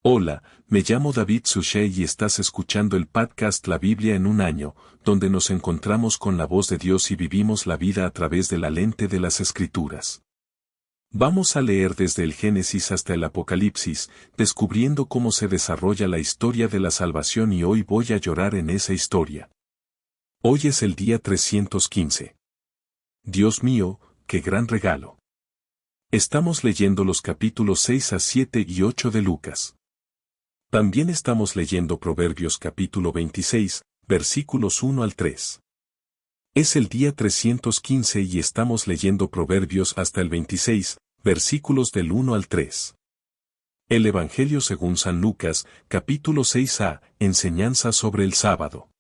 Hola, me llamo David Suchet y estás escuchando el podcast La Biblia en un año, donde nos encontramos con la voz de Dios y vivimos la vida a través de la lente de las Escrituras. Vamos a leer desde el Génesis hasta el Apocalipsis, descubriendo cómo se desarrolla la historia de la salvación y hoy voy a llorar en esa historia. Hoy es el día 315. Dios mío, qué gran regalo. Estamos leyendo los capítulos 6 a 7 y 8 de Lucas. También estamos leyendo Proverbios capítulo 26, versículos 1 al 3. Es el día 315 y estamos leyendo Proverbios hasta el 26, versículos del 1 al 3. El Evangelio según San Lucas, capítulo 6a, enseñanza sobre el sábado.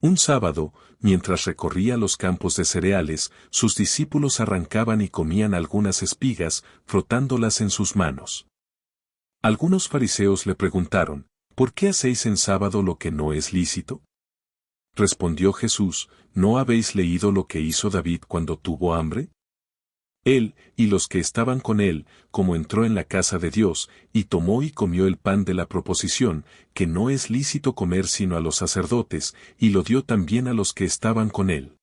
Un sábado, mientras recorría los campos de cereales, sus discípulos arrancaban y comían algunas espigas, frotándolas en sus manos. Algunos fariseos le preguntaron, ¿por qué hacéis en sábado lo que no es lícito? Respondió Jesús, ¿no habéis leído lo que hizo David cuando tuvo hambre? Él, y los que estaban con él, como entró en la casa de Dios, y tomó y comió el pan de la proposición, que no es lícito comer sino a los sacerdotes, y lo dio también a los que estaban con él.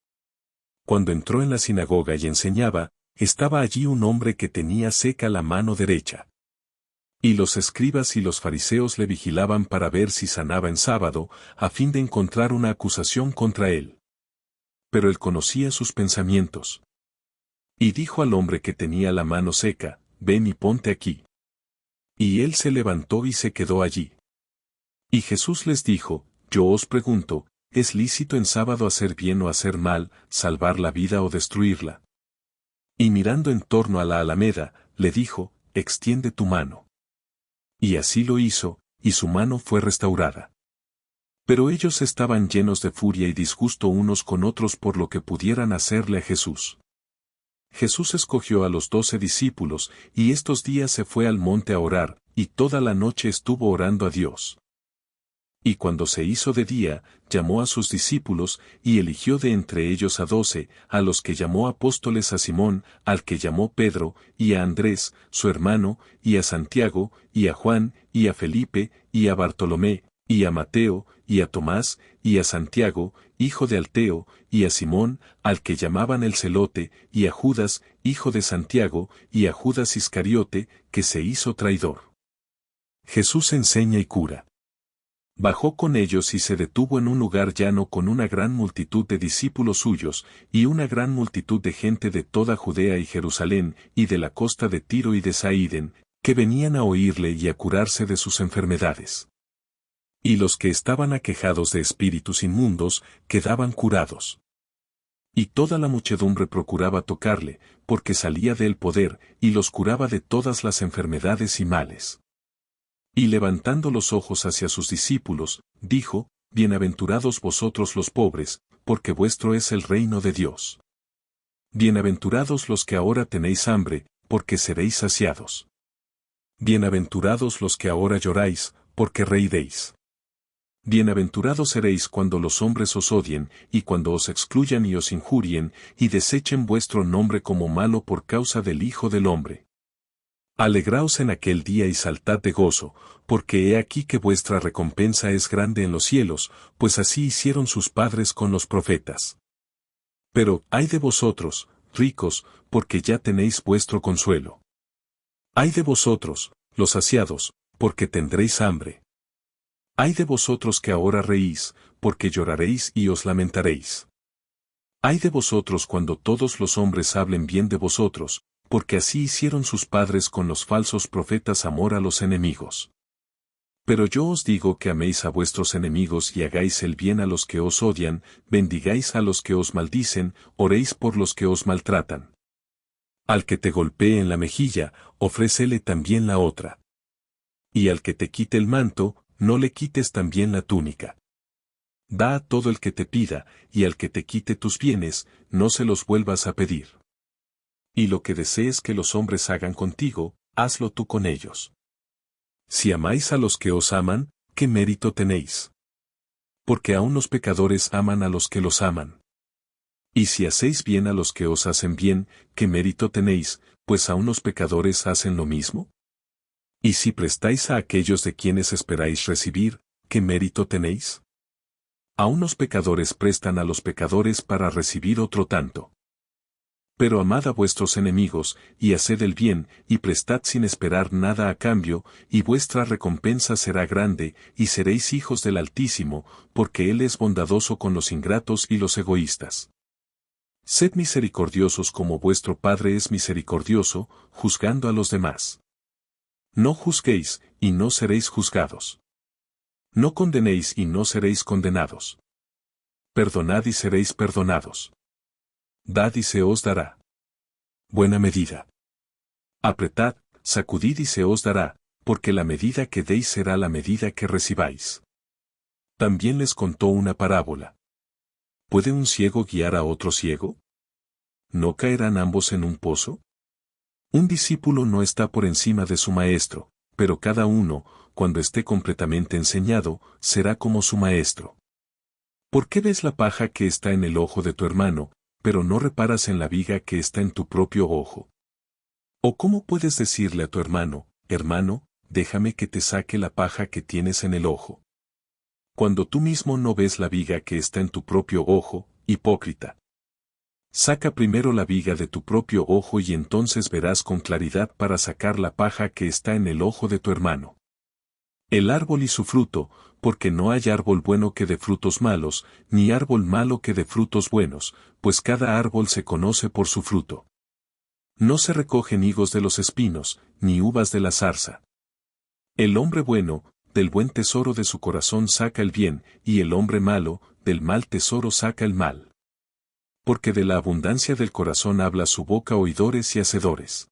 Cuando entró en la sinagoga y enseñaba, estaba allí un hombre que tenía seca la mano derecha. Y los escribas y los fariseos le vigilaban para ver si sanaba en sábado, a fin de encontrar una acusación contra él. Pero él conocía sus pensamientos. Y dijo al hombre que tenía la mano seca, ven y ponte aquí. Y él se levantó y se quedó allí. Y Jesús les dijo, yo os pregunto, ¿es lícito en sábado hacer bien o hacer mal, salvar la vida o destruirla? Y mirando en torno a la alameda, le dijo, extiende tu mano. Y así lo hizo, y su mano fue restaurada. Pero ellos estaban llenos de furia y disgusto unos con otros por lo que pudieran hacerle a Jesús. Jesús escogió a los 12 discípulos, y estos días se fue al monte a orar, y toda la noche estuvo orando a Dios. Y cuando se hizo de día, llamó a sus discípulos, y eligió de entre ellos a 12, a los que llamó apóstoles a Simón, al que llamó Pedro, y a Andrés, su hermano, y a Santiago, y a Juan, y a Felipe, y a Bartolomé, y a Mateo, y a Tomás, y a Santiago, hijo de Alfeo, y a Simón, al que llamaban el Celote, y a Judas, hijo de Santiago, y a Judas Iscariote, que se hizo traidor. Jesús enseña y cura. Bajó con ellos y se detuvo en un lugar llano con una gran multitud de discípulos suyos, y una gran multitud de gente de toda Judea y Jerusalén, y de la costa de Tiro y de Saíden, que venían a oírle y a curarse de sus enfermedades. Y los que estaban aquejados de espíritus inmundos, quedaban curados. Y toda la muchedumbre procuraba tocarle, porque salía de él poder, y los curaba de todas las enfermedades y males. Y levantando los ojos hacia sus discípulos, dijo, bienaventurados vosotros los pobres, porque vuestro es el reino de Dios. Bienaventurados los que ahora tenéis hambre, porque seréis saciados. Bienaventurados los que ahora lloráis, porque reiréis. Bienaventurados seréis cuando los hombres os odien, y cuando os excluyan y os injurien, y desechen vuestro nombre como malo por causa del Hijo del Hombre. Alegraos en aquel día y saltad de gozo, porque he aquí que vuestra recompensa es grande en los cielos, pues así hicieron sus padres con los profetas. Pero, ay de vosotros, ricos, porque ya tenéis vuestro consuelo. Ay de vosotros, los saciados, porque tendréis hambre. Ay de vosotros que ahora reís, porque lloraréis y os lamentaréis. Ay de vosotros cuando todos los hombres hablen bien de vosotros, porque así hicieron sus padres con los falsos profetas amor a los enemigos. Pero yo os digo que améis a vuestros enemigos y hagáis el bien a los que os odian, bendigáis a los que os maldicen, oréis por los que os maltratan. Al que te golpee en la mejilla, ofrécele también la otra. Y al que te quite el manto, no le quites también la túnica. Da a todo el que te pida, y al que te quite tus bienes, no se los vuelvas a pedir. Y lo que desees que los hombres hagan contigo, hazlo tú con ellos. Si amáis a los que os aman, ¿qué mérito tenéis? Porque aun los pecadores aman a los que los aman. Y si hacéis bien a los que os hacen bien, ¿qué mérito tenéis, pues aun los pecadores hacen lo mismo? Y si prestáis a aquellos de quienes esperáis recibir, ¿qué mérito tenéis? A unos pecadores prestan a los pecadores para recibir otro tanto. Pero amad a vuestros enemigos, y haced el bien, y prestad sin esperar nada a cambio, y vuestra recompensa será grande, y seréis hijos del Altísimo, porque Él es bondadoso con los ingratos y los egoístas. Sed misericordiosos como vuestro Padre es misericordioso, juzgando a los demás. No juzguéis, y no seréis juzgados. No condenéis y no seréis condenados. Perdonad y seréis perdonados. Dad y se os dará. Buena medida. Apretad, sacudid y se os dará, porque la medida que deis será la medida que recibáis. También les contó una parábola. ¿Puede un ciego guiar a otro ciego? ¿No caerán ambos en un pozo? Un discípulo no está por encima de su maestro, pero cada uno, cuando esté completamente enseñado, será como su maestro. ¿Por qué ves la paja que está en el ojo de tu hermano, pero no reparas en la viga que está en tu propio ojo? ¿O cómo puedes decirle a tu hermano, hermano, déjame que te saque la paja que tienes en el ojo? Cuando tú mismo no ves la viga que está en tu propio ojo, hipócrita. Saca primero la viga de tu propio ojo y entonces verás con claridad para sacar la paja que está en el ojo de tu hermano. El árbol y su fruto, porque no hay árbol bueno que dé frutos malos, ni árbol malo que dé frutos buenos, pues cada árbol se conoce por su fruto. No se recogen higos de los espinos, ni uvas de la zarza. El hombre bueno, del buen tesoro de su corazón saca el bien, y el hombre malo, del mal tesoro saca el mal. Porque de la abundancia del corazón habla su boca oidores y hacedores.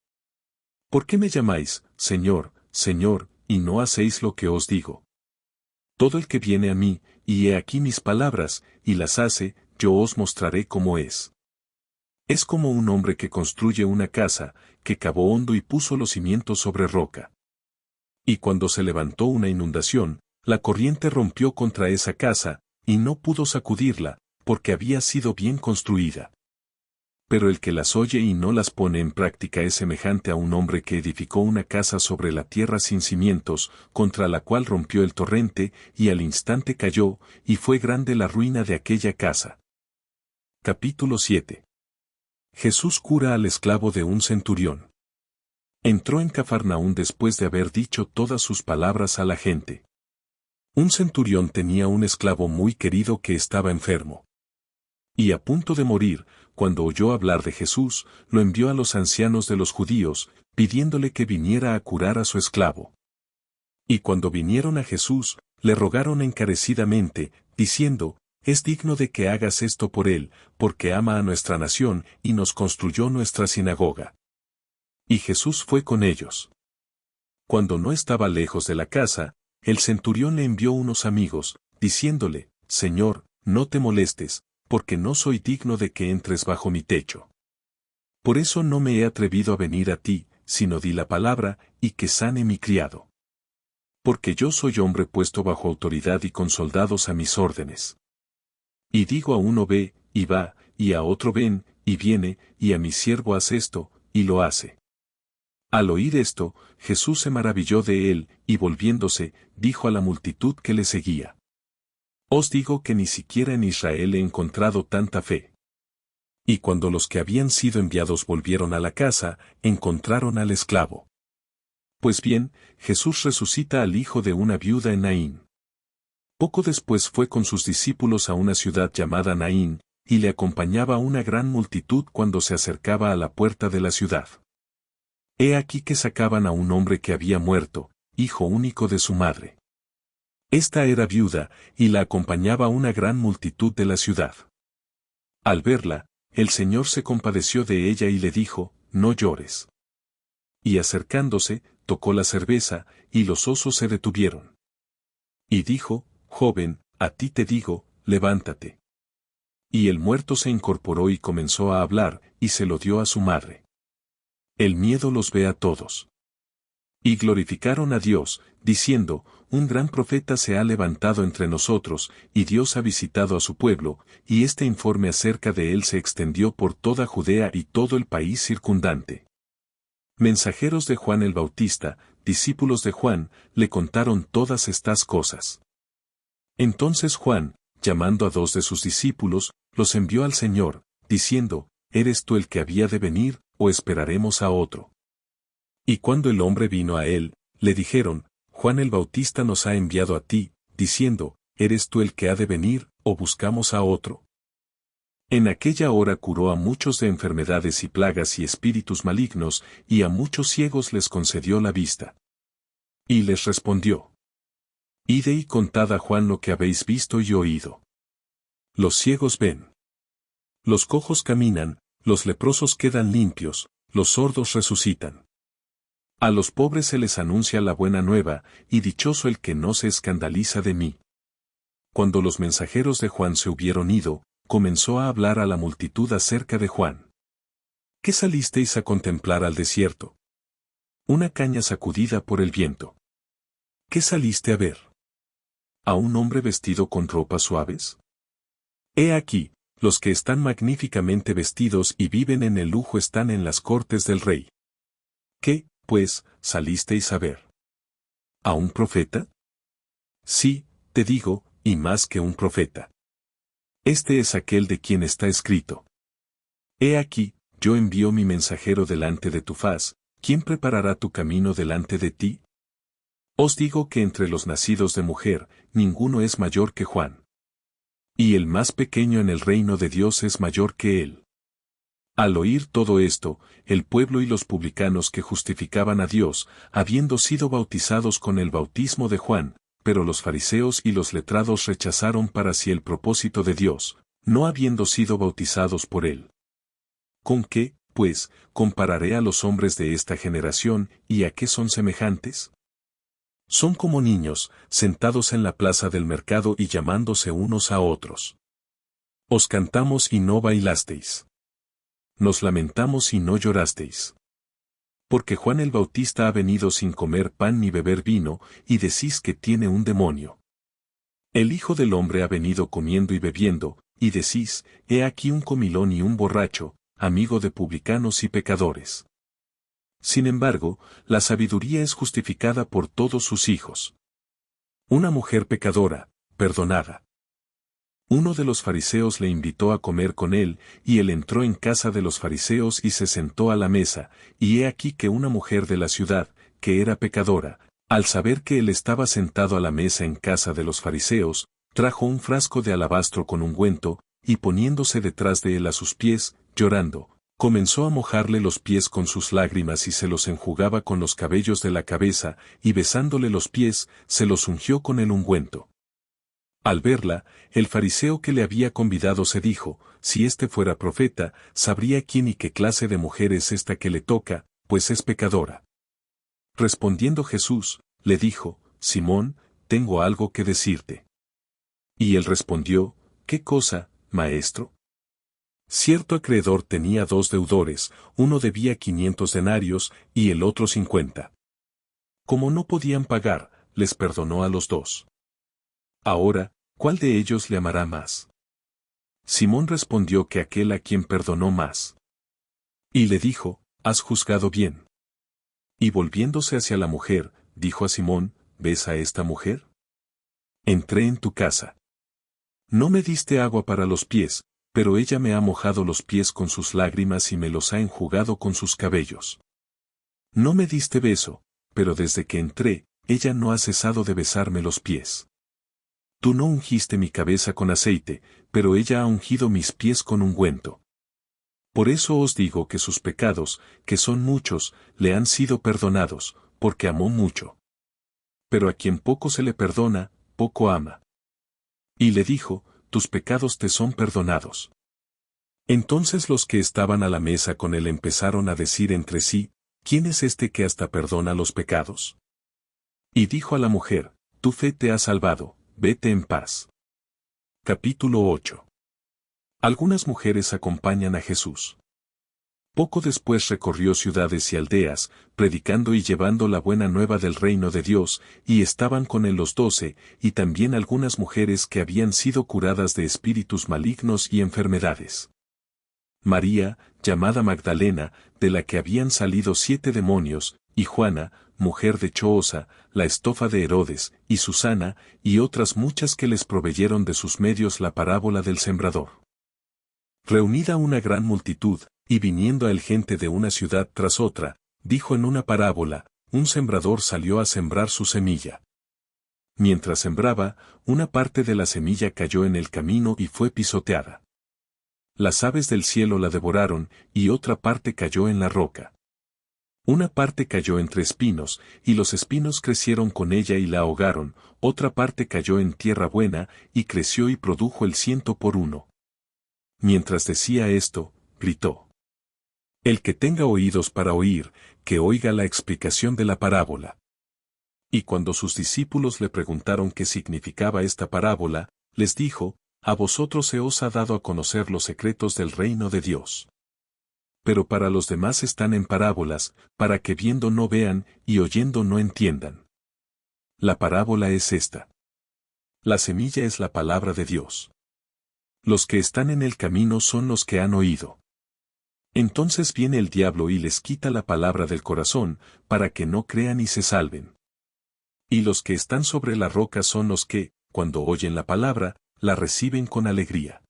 ¿Por qué me llamáis, Señor, Señor, y no hacéis lo que os digo? Todo el que viene a mí, y he aquí mis palabras, y las hace, yo os mostraré cómo es. Es como un hombre que construye una casa, que cavó hondo y puso los cimientos sobre roca. Y cuando se levantó una inundación, la corriente rompió contra esa casa, y no pudo sacudirla, porque había sido bien construida. Pero el que las oye y no las pone en práctica es semejante a un hombre que edificó una casa sobre la tierra sin cimientos, contra la cual rompió el torrente, y al instante cayó, y fue grande la ruina de aquella casa. Capítulo 7. Jesús cura al esclavo de un centurión. Entró en Cafarnaún después de haber dicho todas sus palabras a la gente. Un centurión tenía un esclavo muy querido que estaba enfermo. Y a punto de morir, cuando oyó hablar de Jesús, lo envió a los ancianos de los judíos, pidiéndole que viniera a curar a su esclavo. Y cuando vinieron a Jesús, le rogaron encarecidamente, diciendo, es digno de que hagas esto por él, porque ama a nuestra nación y nos construyó nuestra sinagoga. Y Jesús fue con ellos. Cuando no estaba lejos de la casa, el centurión le envió unos amigos, diciéndole, Señor, no te molestes, porque no soy digno de que entres bajo mi techo. Por eso no me he atrevido a venir a ti, sino di la palabra, y que sane mi criado. Porque yo soy hombre puesto bajo autoridad y con soldados a mis órdenes. Y digo a uno ve, y va, y a otro ven, y viene, y a mi siervo haz esto, y lo hace. Al oír esto, Jesús se maravilló de él, y volviéndose, dijo a la multitud que le seguía. Os digo que ni siquiera en Israel he encontrado tanta fe. Y cuando los que habían sido enviados volvieron a la casa, encontraron al esclavo. Pues bien, Jesús resucita al hijo de una viuda en Naín. Poco después fue con sus discípulos a una ciudad llamada Naín, y le acompañaba una gran multitud cuando se acercaba a la puerta de la ciudad. He aquí que sacaban a un hombre que había muerto, hijo único de su madre. Esta era viuda, y la acompañaba una gran multitud de la ciudad. Al verla, el Señor se compadeció de ella y le dijo, no llores. Y acercándose, tocó la cerveza, y los osos se detuvieron. Y dijo, joven, a ti te digo, levántate. Y el muerto se incorporó y comenzó a hablar, y se lo dio a su madre. El miedo los ve a todos. Y glorificaron a Dios, diciendo, un gran profeta se ha levantado entre nosotros, y Dios ha visitado a su pueblo, y este informe acerca de él se extendió por toda Judea y todo el país circundante. Mensajeros de Juan el Bautista, discípulos de Juan, le contaron todas estas cosas. Entonces Juan, llamando a 2 de sus discípulos, los envió al Señor, diciendo, ¿eres tú el que había de venir, o esperaremos a otro? Y cuando el hombre vino a él, le dijeron, Juan el Bautista nos ha enviado a ti, diciendo, ¿eres tú el que ha de venir, o buscamos a otro? En aquella hora curó a muchos de enfermedades y plagas y espíritus malignos, y a muchos ciegos les concedió la vista. Y les respondió, Id y contad a Juan lo que habéis visto y oído. Los ciegos ven. Los cojos caminan, los leprosos quedan limpios, los sordos resucitan. A los pobres se les anuncia la buena nueva, y dichoso el que no se escandaliza de mí. Cuando los mensajeros de Juan se hubieron ido, comenzó a hablar a la multitud acerca de Juan. ¿Qué salisteis a contemplar al desierto? Una caña sacudida por el viento. ¿Qué saliste a ver? ¿A un hombre vestido con ropas suaves? He aquí, los que están magníficamente vestidos y viven en el lujo están en las cortes del rey. ¿Qué, pues, salisteis a ver? ¿A un profeta? Sí, te digo, y más que un profeta. Este es aquel de quien está escrito. He aquí, yo envío mi mensajero delante de tu faz, ¿quién preparará tu camino delante de ti? Os digo que entre los nacidos de mujer, ninguno es mayor que Juan. Y el más pequeño en el reino de Dios es mayor que él. Al oír todo esto, el pueblo y los publicanos que justificaban a Dios, habiendo sido bautizados con el bautismo de Juan, pero los fariseos y los letrados rechazaron para sí el propósito de Dios, no habiendo sido bautizados por él. ¿Con qué, pues, compararé a los hombres de esta generación, y a qué son semejantes? Son como niños, sentados en la plaza del mercado y llamándose unos a otros. Os cantamos y no bailasteis. Nos lamentamos y no llorasteis. Porque Juan el Bautista ha venido sin comer pan ni beber vino, y decís que tiene un demonio. El Hijo del Hombre ha venido comiendo y bebiendo, y decís, he aquí un comilón y un borracho, amigo de publicanos y pecadores. Sin embargo, la sabiduría es justificada por todos sus hijos. Una mujer pecadora, perdonada. Uno de los fariseos le invitó a comer con él, y él entró en casa de los fariseos y se sentó a la mesa, y he aquí que una mujer de la ciudad, que era pecadora, al saber que él estaba sentado a la mesa en casa de los fariseos, trajo un frasco de alabastro con ungüento, y poniéndose detrás de él a sus pies, llorando, comenzó a mojarle los pies con sus lágrimas y se los enjugaba con los cabellos de la cabeza, y besándole los pies, se los ungió con el ungüento. Al verla, el fariseo que le había convidado se dijo, si este fuera profeta, sabría quién y qué clase de mujer es esta que le toca, pues es pecadora. Respondiendo Jesús, le dijo, Simón, tengo algo que decirte. Y él respondió, ¿qué cosa, maestro? Cierto acreedor tenía 2 deudores, uno debía 500 denarios y el otro 50. Como no podían pagar, les perdonó a los 2. Ahora, ¿cuál de ellos le amará más? Simón respondió que aquel a quien perdonó más. Y le dijo, has juzgado bien. Y volviéndose hacia la mujer, dijo a Simón, ¿ves a esta mujer? Entré en tu casa. No me diste agua para los pies, pero ella me ha mojado los pies con sus lágrimas y me los ha enjugado con sus cabellos. No me diste beso, pero desde que entré, ella no ha cesado de besarme los pies. Tú no ungiste mi cabeza con aceite, pero ella ha ungido mis pies con ungüento. Por eso os digo que sus pecados, que son muchos, le han sido perdonados, porque amó mucho. Pero a quien poco se le perdona, poco ama. Y le dijo, tus pecados te son perdonados. Entonces los que estaban a la mesa con él empezaron a decir entre sí, ¿quién es este que hasta perdona los pecados? Y dijo a la mujer, tu fe te ha salvado. Vete en paz. Capítulo 8. Algunas mujeres acompañan a Jesús. Poco después recorrió ciudades y aldeas, predicando y llevando la buena nueva del reino de Dios, y estaban con él los 12, y también algunas mujeres que habían sido curadas de espíritus malignos y enfermedades. María, llamada Magdalena, de la que habían salido 7 demonios, y Juana, mujer de Choosa, la estofa de Herodes, y Susana, y otras muchas que les proveyeron de sus medios la parábola del sembrador. Reunida una gran multitud, y viniendo a él gente de una ciudad tras otra, dijo en una parábola: un sembrador salió a sembrar su semilla. Mientras sembraba, una parte de la semilla cayó en el camino y fue pisoteada. Las aves del cielo la devoraron, y otra parte cayó en la roca. Una parte cayó entre espinos, y los espinos crecieron con ella y la ahogaron. Otra parte cayó en tierra buena, y creció y produjo el 100 por 1. Mientras decía esto, gritó: el que tenga oídos para oír, que oiga la explicación de la parábola. Y cuando sus discípulos le preguntaron qué significaba esta parábola, les dijo: a vosotros se os ha dado a conocer los secretos del reino de Dios. Pero para los demás están en parábolas, para que viendo no vean, y oyendo no entiendan. La parábola es esta. La semilla es la palabra de Dios. Los que están en el camino son los que han oído. Entonces viene el diablo y les quita la palabra del corazón, para que no crean y se salven. Y los que están sobre la roca son los que, cuando oyen la palabra, la reciben con alegría.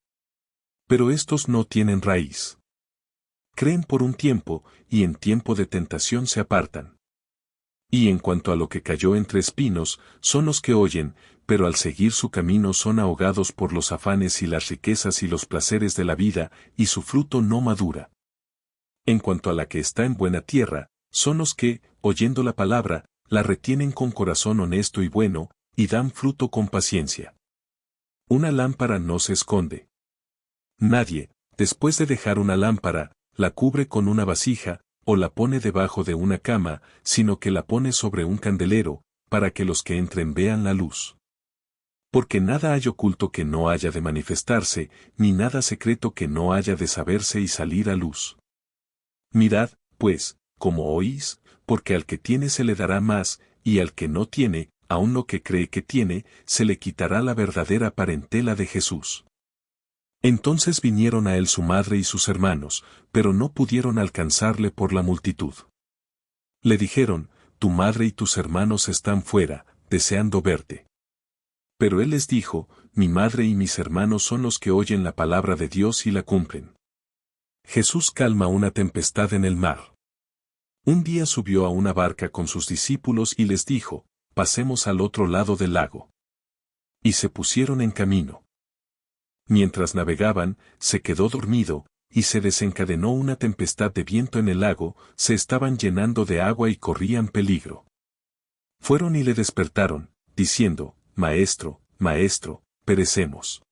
Pero estos no tienen raíz. Creen por un tiempo, y en tiempo de tentación se apartan. Y en cuanto a lo que cayó entre espinos, son los que oyen, pero al seguir su camino son ahogados por los afanes y las riquezas y los placeres de la vida, y su fruto no madura. En cuanto a la que está en buena tierra, son los que, oyendo la palabra, la retienen con corazón honesto y bueno, y dan fruto con paciencia. Una lámpara no se esconde. Nadie, después de dejar una lámpara, la cubre con una vasija, o la pone debajo de una cama, sino que la pone sobre un candelero, para que los que entren vean la luz. Porque nada hay oculto que no haya de manifestarse, ni nada secreto que no haya de saberse y salir a luz. Mirad, pues, como oís, porque al que tiene se le dará más, y al que no tiene, aun lo que cree que tiene, se le quitará la verdadera parentela de Jesús. Entonces vinieron a él su madre y sus hermanos, pero no pudieron alcanzarle por la multitud. Le dijeron: tu madre y tus hermanos están fuera, deseando verte. Pero él les dijo: mi madre y mis hermanos son los que oyen la palabra de Dios y la cumplen. Jesús calma una tempestad en el mar. Un día subió a una barca con sus discípulos y les dijo: pasemos al otro lado del lago. Y se pusieron en camino. Mientras navegaban, se quedó dormido, y se desencadenó una tempestad de viento en el lago, se estaban llenando de agua y corrían peligro. Fueron y le despertaron, diciendo: Maestro, Maestro, perecemos.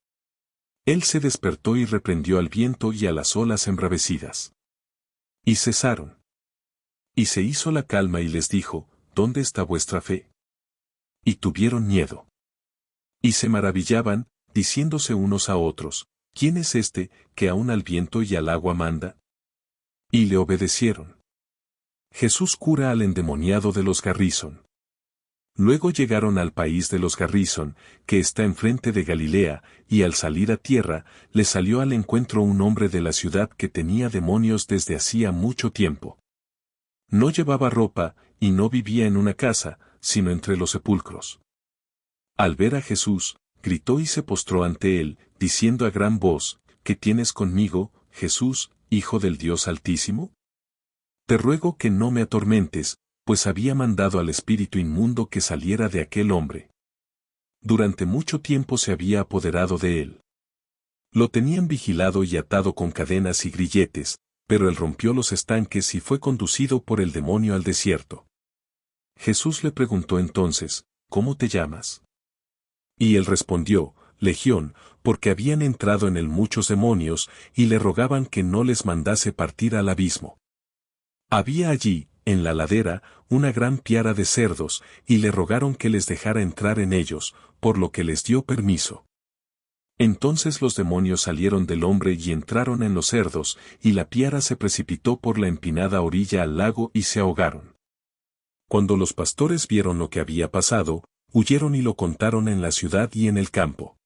Él se despertó y reprendió al viento y a las olas embravecidas. Y cesaron. Y se hizo la calma y les dijo: ¿dónde está vuestra fe? Y tuvieron miedo. Y se maravillaban, diciéndose unos a otros: ¿quién es este, que aun al viento y al agua manda? Y le obedecieron. Jesús cura al endemoniado de los Garrizón. Luego llegaron al país de los Garrizón, que está enfrente de Galilea, y al salir a tierra, le salió al encuentro un hombre de la ciudad que tenía demonios desde hacía mucho tiempo. No llevaba ropa, y no vivía en una casa, sino entre los sepulcros. Al ver a Jesús, gritó y se postró ante él, diciendo a gran voz: ¿qué tienes conmigo, Jesús, Hijo del Dios Altísimo? Te ruego que no me atormentes, pues había mandado al espíritu inmundo que saliera de aquel hombre. Durante mucho tiempo se había apoderado de él. Lo tenían vigilado y atado con cadenas y grilletes, pero él rompió los estanques y fue conducido por el demonio al desierto. Jesús le preguntó entonces: ¿cómo te llamas? Y él respondió: Legión, porque habían entrado en él muchos demonios, y le rogaban que no les mandase partir al abismo. Había allí, en la ladera, una gran piara de cerdos, y le rogaron que les dejara entrar en ellos, por lo que les dio permiso. Entonces los demonios salieron del hombre y entraron en los cerdos, y la piara se precipitó por la empinada orilla al lago y se ahogaron. Cuando los pastores vieron lo que había pasado, huyeron y lo contaron en la ciudad y en el campo.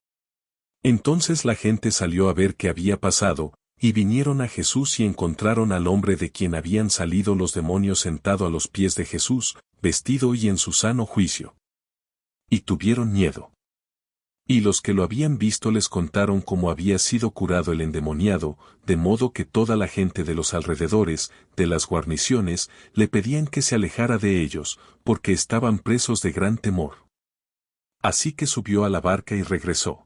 Entonces la gente salió a ver qué había pasado, Y vinieron a Jesús y encontraron al hombre de quien habían salido los demonios sentado a los pies de Jesús, vestido y en su sano juicio. Y tuvieron miedo. Y los que lo habían visto les contaron cómo había sido curado el endemoniado, de modo que toda la gente de los alrededores, de las guarniciones, le pedían que se alejara de ellos, porque estaban presos de gran temor. Así que subió a la barca y regresó.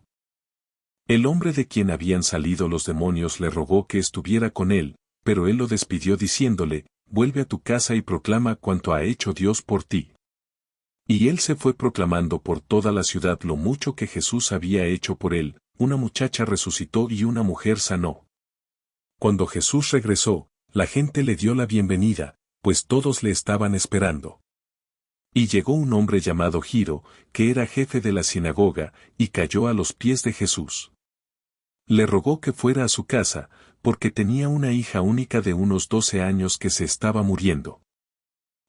El hombre de quien habían salido los demonios le rogó que estuviera con él, pero él lo despidió diciéndole, vuelve a tu casa y proclama cuanto ha hecho Dios por ti. Y él se fue proclamando por toda la ciudad lo mucho que Jesús había hecho por él, una muchacha resucitó y una mujer sanó. Cuando Jesús regresó, la gente le dio la bienvenida, pues todos le estaban esperando. Y llegó un hombre llamado Giro, que era jefe de la sinagoga, y cayó a los pies de Jesús. Le rogó que fuera a su casa, porque tenía una hija única de unos 12 años que se estaba muriendo.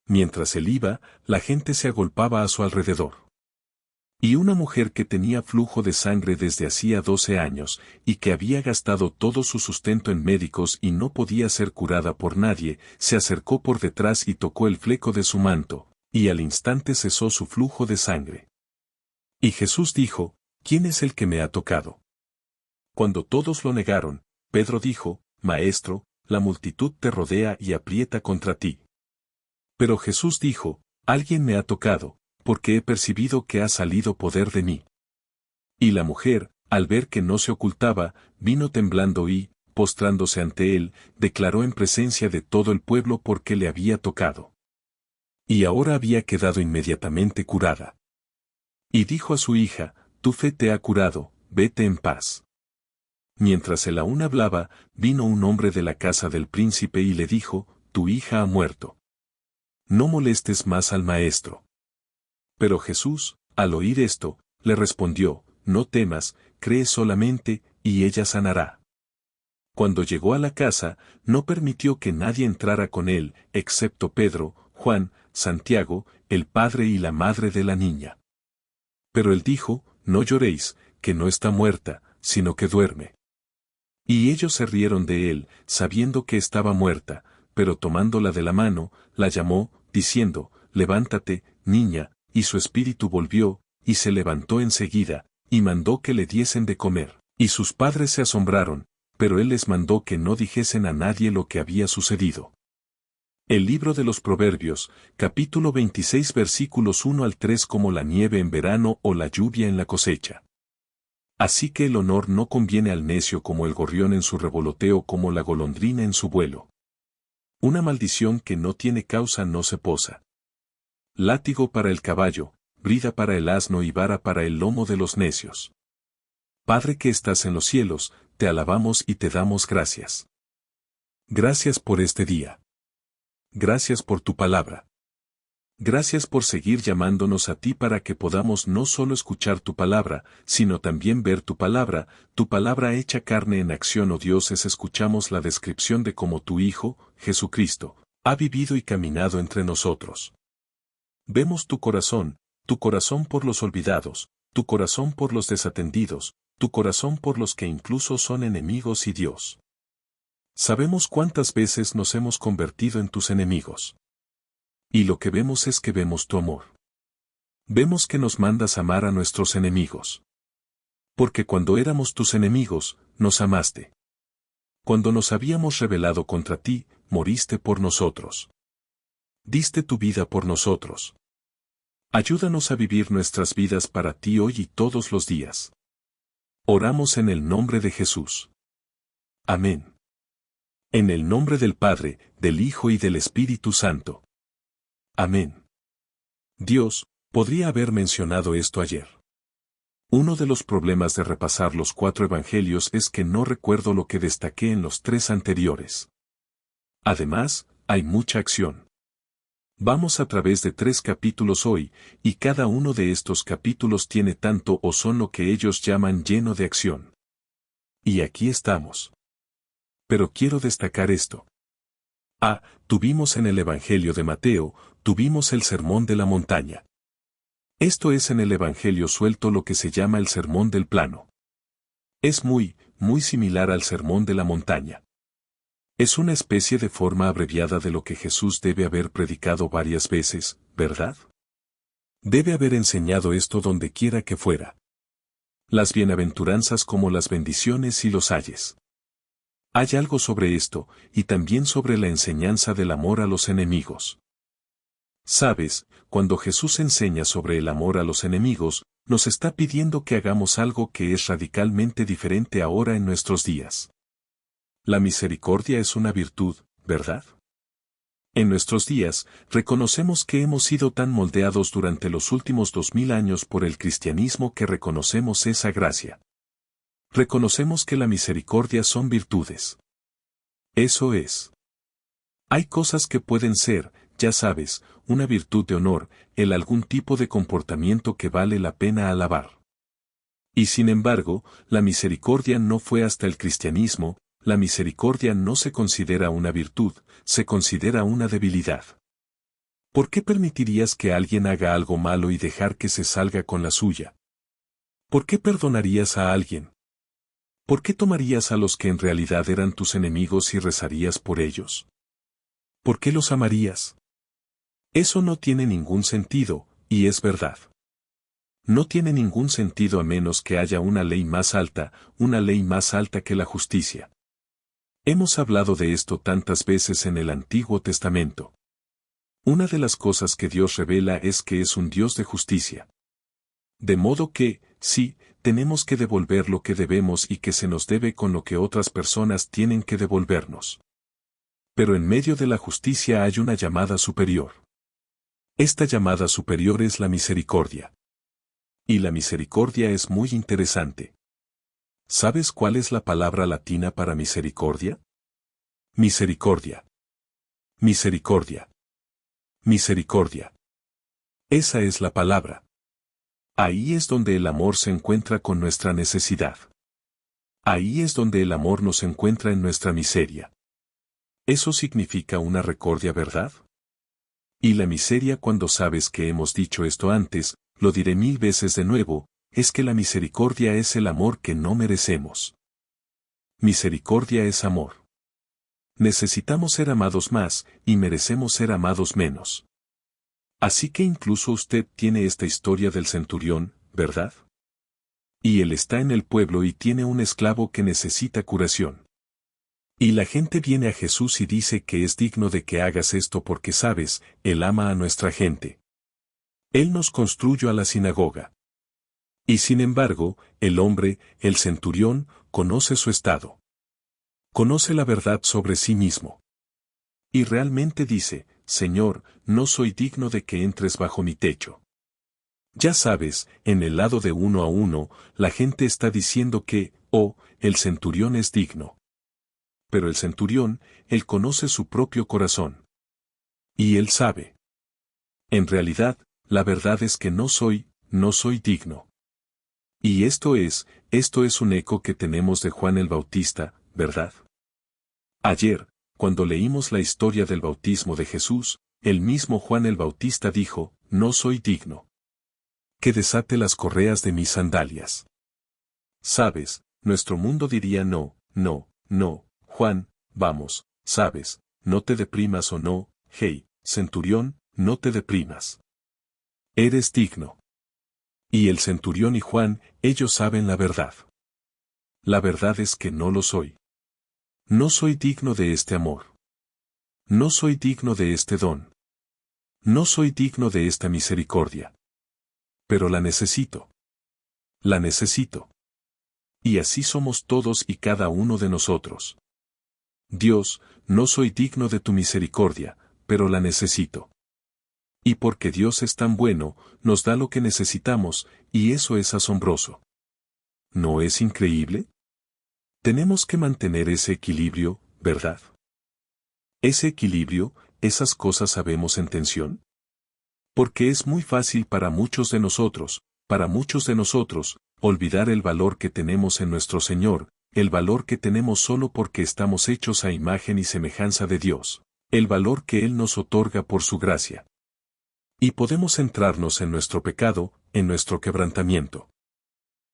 Mientras él iba, la gente se agolpaba a su alrededor. Y una mujer que tenía flujo de sangre desde hacía 12 años, y que había gastado todo su sustento en médicos y no podía ser curada por nadie, se acercó por detrás y tocó el fleco de su manto, y al instante cesó su flujo de sangre. Y Jesús dijo, ¿quién es el que me ha tocado? Cuando todos lo negaron, Pedro dijo, Maestro, la multitud te rodea y aprieta contra ti. Pero Jesús dijo, alguien me ha tocado, porque he percibido que ha salido poder de mí. Y la mujer, al ver que no se ocultaba, vino temblando y, postrándose ante él, declaró en presencia de todo el pueblo por qué le había tocado. Y ahora había quedado inmediatamente curada. Y dijo a su hija, tu fe te ha curado, vete en paz. Mientras él aún hablaba, vino un hombre de la casa del príncipe y le dijo, tu hija ha muerto. No molestes más al maestro. Pero Jesús, al oír esto, le respondió, no temas, cree solamente, y ella sanará. Cuando llegó a la casa, no permitió que nadie entrara con él, excepto Pedro, Juan, Santiago, el padre y la madre de la niña. Pero él dijo, no lloréis, que no está muerta, sino que duerme. Y ellos se rieron de él, sabiendo que estaba muerta, pero tomándola de la mano, la llamó, diciendo, levántate, niña, y su espíritu volvió, y se levantó enseguida, y mandó que le diesen de comer. Y sus padres se asombraron, pero él les mandó que no dijesen a nadie lo que había sucedido. El libro de los Proverbios, capítulo 26 versículos 1 al 3 como la nieve en verano o la lluvia en la cosecha. Así que el honor no conviene al necio como el gorrión en su revoloteo como la golondrina en su vuelo. Una maldición que no tiene causa no se posa. Látigo para el caballo, brida para el asno y vara para el lomo de los necios. Padre que estás en los cielos, te alabamos y te damos gracias. Gracias por este día. Gracias por tu palabra. Gracias por seguir llamándonos a ti para que podamos no solo escuchar tu palabra, sino también ver tu palabra hecha carne en acción, oh Dios. Escuchamos la descripción de cómo tu Hijo, Jesucristo, ha vivido y caminado entre nosotros. Vemos tu corazón por los olvidados, tu corazón por los desatendidos, tu corazón por los que incluso son enemigos y Dios. Sabemos cuántas veces nos hemos convertido en tus enemigos. Y lo que vemos es que vemos tu amor. Vemos que nos mandas amar a nuestros enemigos. Porque cuando éramos tus enemigos, nos amaste. Cuando nos habíamos rebelado contra ti, moriste por nosotros. Diste tu vida por nosotros. Ayúdanos a vivir nuestras vidas para ti hoy y todos los días. Oramos en el nombre de Jesús. Amén. En el nombre del Padre, del Hijo y del Espíritu Santo. Amén. Dios, podría haber mencionado esto ayer. Uno de los problemas de repasar los 4 evangelios es que no recuerdo lo que destaqué en los 3 anteriores. Además, hay mucha acción. Vamos a través de 3 capítulos hoy, y cada uno de estos capítulos tiene tanto o son lo que ellos llaman lleno de acción. Y aquí estamos. Pero quiero destacar esto. Tuvimos en el Evangelio de Mateo, tuvimos el Sermón de la Montaña. Esto es en el Evangelio suelto lo que se llama el Sermón del Plano. Es muy muy similar al Sermón de la Montaña. Es una especie de forma abreviada de lo que Jesús debe haber predicado varias veces, ¿verdad? Debe haber enseñado esto donde quiera que fuera. Las bienaventuranzas como las bendiciones y los ayes. Hay algo sobre esto, y también sobre la enseñanza del amor a los enemigos. Sabes, cuando Jesús enseña sobre el amor a los enemigos, nos está pidiendo que hagamos algo que es radicalmente diferente ahora en nuestros días. La misericordia es una virtud, ¿verdad? En nuestros días, reconocemos que hemos sido tan moldeados durante los últimos 2000 años por el cristianismo que reconocemos esa gracia. Reconocemos que la misericordia son virtudes. Eso es. Hay cosas que pueden ser, ya sabes, una virtud de honor, algún tipo de comportamiento que vale la pena alabar. Y sin embargo, la misericordia no fue hasta el cristianismo. La misericordia no se considera una virtud, se considera una debilidad. ¿Por qué permitirías que alguien haga algo malo y dejar que se salga con la suya? ¿Por qué perdonarías a alguien? ¿Por qué tomarías a los que en realidad eran tus enemigos y rezarías por ellos? ¿Por qué los amarías? Eso no tiene ningún sentido, y es verdad. No tiene ningún sentido a menos que haya una ley más alta que la justicia. Hemos hablado de esto tantas veces en el Antiguo Testamento. Una de las cosas que Dios revela es que es un Dios de justicia. De modo que, sí, tenemos que devolver lo que debemos y que se nos debe con lo que otras personas tienen que devolvernos. Pero en medio de la justicia hay una llamada superior. Esta llamada superior es la misericordia. Y la misericordia es muy interesante. ¿Sabes cuál es la palabra latina para misericordia? Misericordia. Misericordia. Misericordia. Esa es la palabra. Ahí es donde el amor se encuentra con nuestra necesidad. Ahí es donde el amor nos encuentra en nuestra miseria. Eso significa una recordia, ¿verdad? Y la miseria, cuando sabes que hemos dicho esto antes, lo diré 1000 veces de nuevo, es que la misericordia es el amor que no merecemos. Misericordia es amor. Necesitamos ser amados más, y merecemos ser amados menos. Así que incluso usted tiene esta historia del centurión, ¿verdad? Y él está en el pueblo y tiene un esclavo que necesita curación. Y la gente viene a Jesús y dice que es digno de que hagas esto porque sabes, Él ama a nuestra gente. Él nos construyó a la sinagoga. Y sin embargo, el hombre, el centurión, conoce su estado. Conoce la verdad sobre sí mismo. Y realmente dice, Señor, no soy digno de que entres bajo mi techo. Ya sabes, en el lado de 1 a 1, la gente está diciendo que, el centurión es digno. Pero el centurión, él conoce su propio corazón. Y él sabe. En realidad, la verdad es que no soy digno. Y esto es un eco que tenemos de Juan el Bautista, ¿verdad? Ayer, cuando leímos la historia del bautismo de Jesús, el mismo Juan el Bautista dijo, no soy digno. Que desate las correas de mis sandalias. Sabes, nuestro mundo diría no, Juan, vamos, sabes, no te deprimas o no, hey, centurión, no te deprimas. Eres digno. Y el centurión y Juan, ellos saben la verdad. La verdad es que no lo soy. No soy digno de este amor. No soy digno de este don. No soy digno de esta misericordia. Pero la necesito. La necesito. Y así somos todos y cada uno de nosotros. Dios, no soy digno de tu misericordia, pero la necesito. Y porque Dios es tan bueno, nos da lo que necesitamos, y eso es asombroso. ¿No es increíble? Tenemos que mantener ese equilibrio, ¿verdad? Ese equilibrio, esas cosas sabemos en tensión. Porque es muy fácil para muchos de nosotros, olvidar el valor que tenemos en nuestro Señor, el valor que tenemos solo porque estamos hechos a imagen y semejanza de Dios, el valor que Él nos otorga por su gracia. Y podemos centrarnos en nuestro pecado, en nuestro quebrantamiento.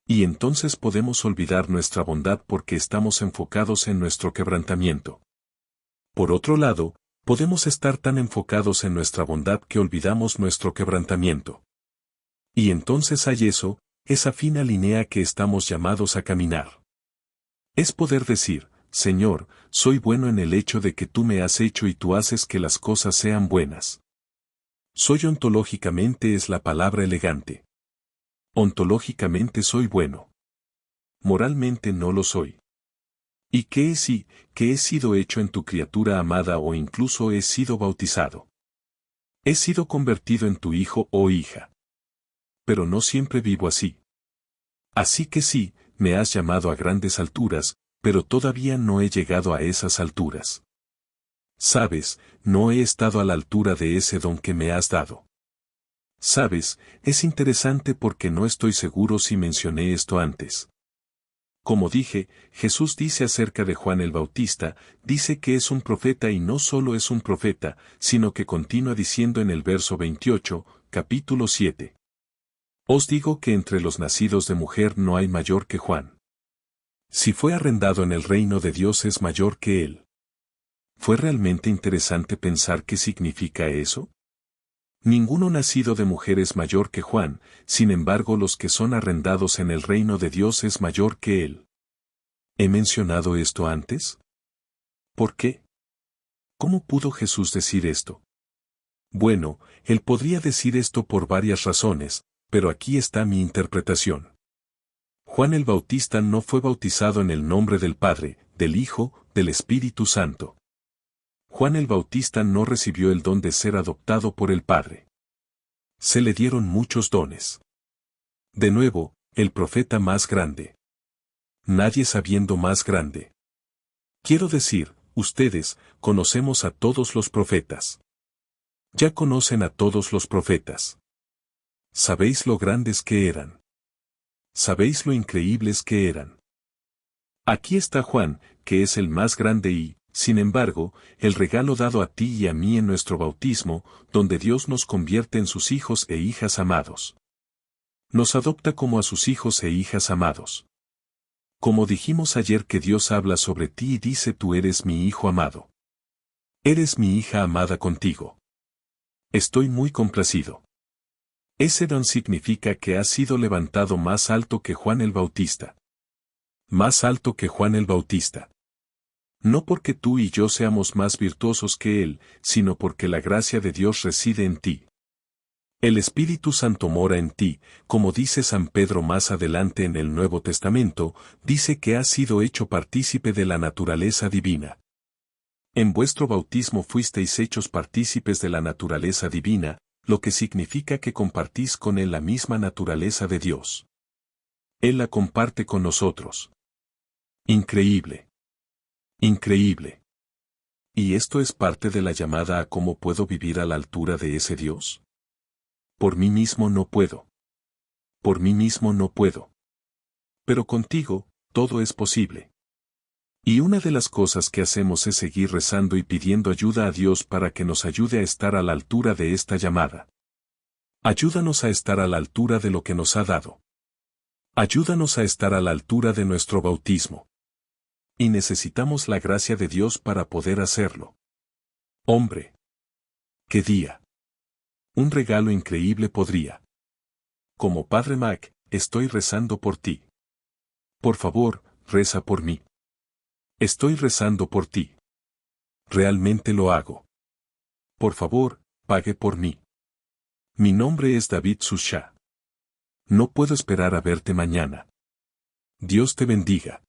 Y entonces podemos olvidar nuestra bondad porque estamos enfocados en nuestro quebrantamiento. Por otro lado, podemos estar tan enfocados en nuestra bondad que olvidamos nuestro quebrantamiento. Y entonces hay eso, esa fina línea que estamos llamados a caminar. Es poder decir, Señor, soy bueno en el hecho de que tú me has hecho y tú haces que las cosas sean buenas. Soy ontológicamente es la palabra elegante. Ontológicamente soy bueno. Moralmente no lo soy. ¿Y qué es y que he sido hecho en tu criatura amada o incluso he sido bautizado? He sido convertido en tu hijo o hija. Pero no siempre vivo así. Así que sí, me has llamado a grandes alturas, pero todavía no he llegado a esas alturas. Sabes, no he estado a la altura de ese don que me has dado. Sabes, es interesante porque no estoy seguro si mencioné esto antes. Como dije, Jesús dice acerca de Juan el Bautista, dice que es un profeta y no solo es un profeta, sino que continúa diciendo en el verso 28, capítulo 7. Os digo que entre los nacidos de mujer no hay mayor que Juan. Si fue arrendado en el reino de Dios es mayor que él. ¿Fue realmente interesante pensar qué significa eso? Ninguno nacido de mujer es mayor que Juan, sin embargo los que son arrendados en el reino de Dios es mayor que él. ¿He mencionado esto antes? ¿Por qué? ¿Cómo pudo Jesús decir esto? Bueno, él podría decir esto por varias razones, pero aquí está mi interpretación. Juan el Bautista no fue bautizado en el nombre del Padre, del Hijo, del Espíritu Santo. Juan el Bautista no recibió el don de ser adoptado por el Padre. Se le dieron muchos dones. De nuevo, el profeta más grande. Nadie sabiendo más grande. Quiero decir, ustedes, conocemos a todos los profetas. Ya conocen a todos los profetas. Sabéis lo grandes que eran. Sabéis lo increíbles que eran. Aquí está Juan, que es el más grande y, sin embargo, el regalo dado a ti y a mí en nuestro bautismo, donde Dios nos convierte en sus hijos e hijas amados. Nos adopta como a sus hijos e hijas amados. Como dijimos ayer que Dios habla sobre ti y dice tú eres mi hijo amado. Eres mi hija amada contigo. Estoy muy complacido. Ese don significa que has sido levantado más alto que Juan el Bautista. Más alto que Juan el Bautista. No porque tú y yo seamos más virtuosos que Él, sino porque la gracia de Dios reside en ti. El Espíritu Santo mora en ti, como dice San Pedro más adelante en el Nuevo Testamento, dice que has sido hecho partícipe de la naturaleza divina. En vuestro bautismo fuisteis hechos partícipes de la naturaleza divina, lo que significa que compartís con Él la misma naturaleza de Dios. Él la comparte con nosotros. Increíble. Increíble. ¿Y esto es parte de la llamada a cómo puedo vivir a la altura de ese Dios? Por mí mismo no puedo. Por mí mismo no puedo. Pero contigo, todo es posible. Y una de las cosas que hacemos es seguir rezando y pidiendo ayuda a Dios para que nos ayude a estar a la altura de esta llamada. Ayúdanos a estar a la altura de lo que nos ha dado. Ayúdanos a estar a la altura de nuestro bautismo. Y necesitamos la gracia de Dios para poder hacerlo. Hombre. ¡Qué día! Un regalo increíble podría. Como Padre Mac, estoy rezando por ti. Por favor, reza por mí. Estoy rezando por ti. Realmente lo hago. Por favor, pague por mí. Mi nombre es David Susha. No puedo esperar a verte mañana. Dios te bendiga.